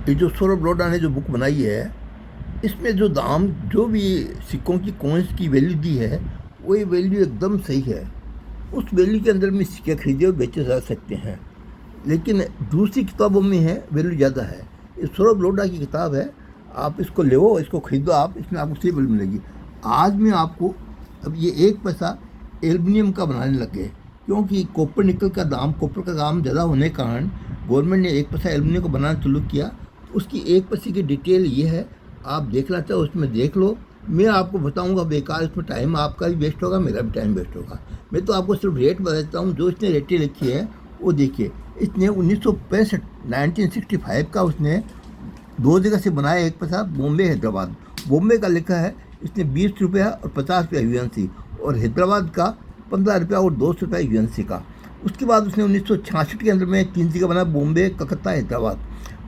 ये जो सौरभ लोढ़ा ने जो बुक बनाई है, इसमें जो दाम जो भी सिक्कों की कॉइन्स की वैल्यू दी है, वो ये वैल्यू एकदम सही है। उस वैल्यू के अंदर में सिक्के खरीदे और बेचे जा सकते हैं। लेकिन दूसरी किताबों में है वैल्यू ज़्यादा है। ये सौरभ लोढ़ा की किताब है, आप इसको लो, इसको खरीदो आप, इसमें आपको सही वैल्यू मिलेगी। आज मैं आपको अब ये 1 पैसा एल्युमिनियम का बनाने लगे, क्योंकि कॉपर निकल का दाम, कॉपर का दाम ज़्यादा होने के कारण गवर्नमेंट ने 1 पैसा एल्युमिनियम को बनाना शुरू किया। उसकी 1 पैसे की डिटेल ये है, आप देखना चाहो उसमें देख लो। मैं आपको बताऊंगा बेकार, इसमें टाइम आपका भी वेस्ट होगा, मेरा भी टाइम वेस्ट होगा। मैं तो आपको सिर्फ रेट बता देता हूँ। जो इसने रेटें लिखी है वो देखिए। इसने 1965 1965 का उसने 2 जगह से बनाया 1 पैसा, बॉम्बे हैदराबाद। बॉम्बे का लिखा है इसने 20 रुपया और 50 रुपया यूएनसी, और हैदराबाद का 15 रुपया और 200 रुपया यूएनसी का। उसके बाद उसने 1966 के अंदर में 3 जगह बनाया, बॉम्बे, कलकत्ता, हैदराबाद।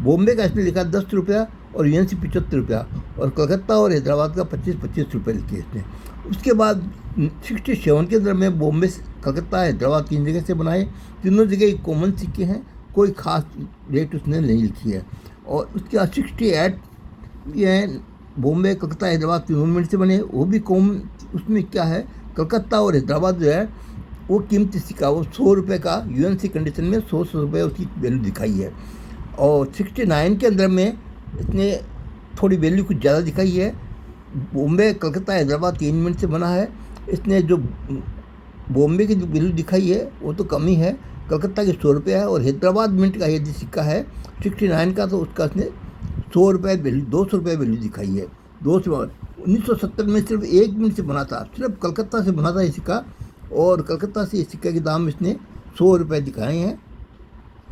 बॉम्बे का इसने लिखा 10 रुपया और यूएनसी 75 रुपया, और कलकत्ता और हैदराबाद का 25-25 रुपये लिखे इसने। उसके बाद 67 के अंदर में बॉम्बे, कलकत्ता, हैदराबाद 3 जगह से बनाए। तीनों जगह कॉमन सिक्के हैं, कोई ख़ास रेट उसने नहीं लिखी है। और उसके बाद 68 ये हैं, बॉम्बे, कलकत्ता, हैदराबाद तीनों मिनट से बने, वो भी कॉमन। उसमें क्या है, कलकत्ता और हैदराबाद जो है वो कीमती सिक्का, वो 100 रुपये का यूएनसी कंडीशन में 100 रुपये उसकी वैल्यू दिखाई है। और 69 के अंदर में इसने थोड़ी वैल्यू कुछ ज़्यादा दिखाई है। बॉम्बे, कलकत्ता, हैदराबाद 3 मिनट से बना है। इसने जो बॉम्बे की जो वैल्यू दिखाई है वो तो कम ही है, कलकत्ता की 100 रुपये है, और हैदराबाद मिनट का यदि सिक्का है 69 का, तो उसका इसने 100 रुपये वैल्यू, 200 रुपये वैल्यू दिखाई है। 1970 में सिर्फ 1 मिनट से बना था, सिर्फ कलकत्ता से बना था ये सिक्का, और कलकत्ता से इस सिक्के के दाम इसने 100 रुपये दिखाए हैं,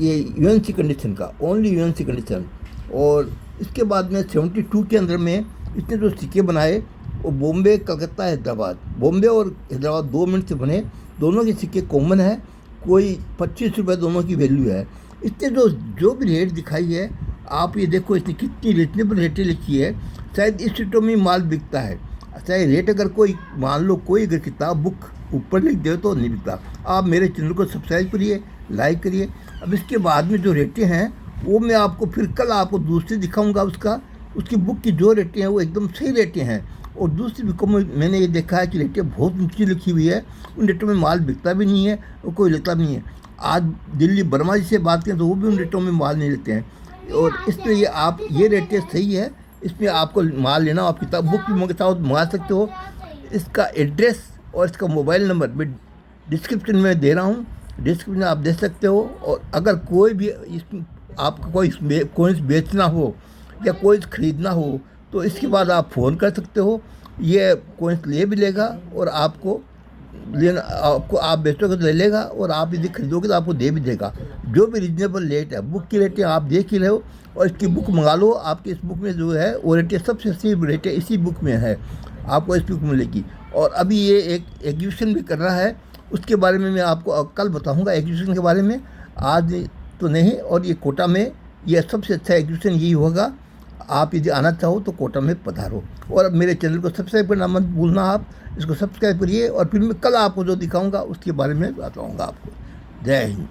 ये यूएनसी कंडीशन का, ओनली यूएनसी कंडीशन। और इसके बाद में 72 के अंदर में इसने जो सिक्के बनाए वो बॉम्बे, कलकत्ता, हैदराबाद, बॉम्बे और हैदराबाद 2 मिनट से बने। दोनों के सिक्के कॉमन है, कोई 25 रुपये दोनों की वैल्यू है। इसने जो भी रेट दिखाई है, आप ये देखो इसने कितनी रिजनेबल रेटें लिखी है। शायद इस रेटों में माल बिकता है। चाहे रेट अगर कोई मान लो कोई अगर किताब बुक ऊपर लिख दे तो नहीं बिकता। आप मेरे चैनल को सब्सक्राइब करिए, लाइक करिए। अब इसके बाद में जो रेटें हैं वो मैं आपको फिर कल आपको दूसरी दिखाऊंगा। उसकी बुक की जो रेटें हैं वो एकदम सही रेटें हैं। और दूसरी बुकों में मैंने ये देखा है कि रेटें बहुत ऊँची लिखी हुई है, उन रेटों में माल बिकता भी नहीं है और कोई लेता भी नहीं है। आज दिल्ली वर्मा जी से बात करें तो वो भी उन रेटों में माल नहीं लेते हैं। और इसलिए ये आप ये रेटें सही है, इसमें आपको माल लेना, आप किताब बुक भी मंगता हो तो मंगा सकते हो। इसका एड्रेस और इसका मोबाइल नंबर मैं डिस्क्रिप्शन में दे रहा हूँ, डिस्क्रिप्शन में आप दे सकते हो। और अगर कोई भी आपको कोई बेचना हो या कोई ख़रीदना हो तो इसके बाद आप फ़ोन कर सकते हो। ये कोइंस ले भी लेगा और आपको लेना, आपको आप बेचोगे तो ले लेगा, और आप यदि खरीदोगे तो आपको दे भी देगा। जो भी रीजनेबल रेट है, बुक की रेटें आप देख ही रहे हो, और इसकी बुक मंगा लो। आपकी इस बुक में जो है वो रेटें सबसे सही रेटें इसी बुक में है, आपको इस बुक में मिलेगी। और अभी ये एक एग्जीबिशन भी कर रहा है, उसके बारे में मैं आपको कल बताऊँगा एग्जीबिशन के बारे में, आज तो नहीं। और ये कोटा में ये सबसे अच्छा एग्जीबिशन यही होगा। आप यदि आना चाहो तो कोटा में पधारो। और मेरे चैनल को सब्सक्राइब करना मत भूलना, आप इसको सब्सक्राइब करिए। और फिर मैं कल आपको जो दिखाऊंगा उसके बारे में बताऊंगा आपको। जय हिंद।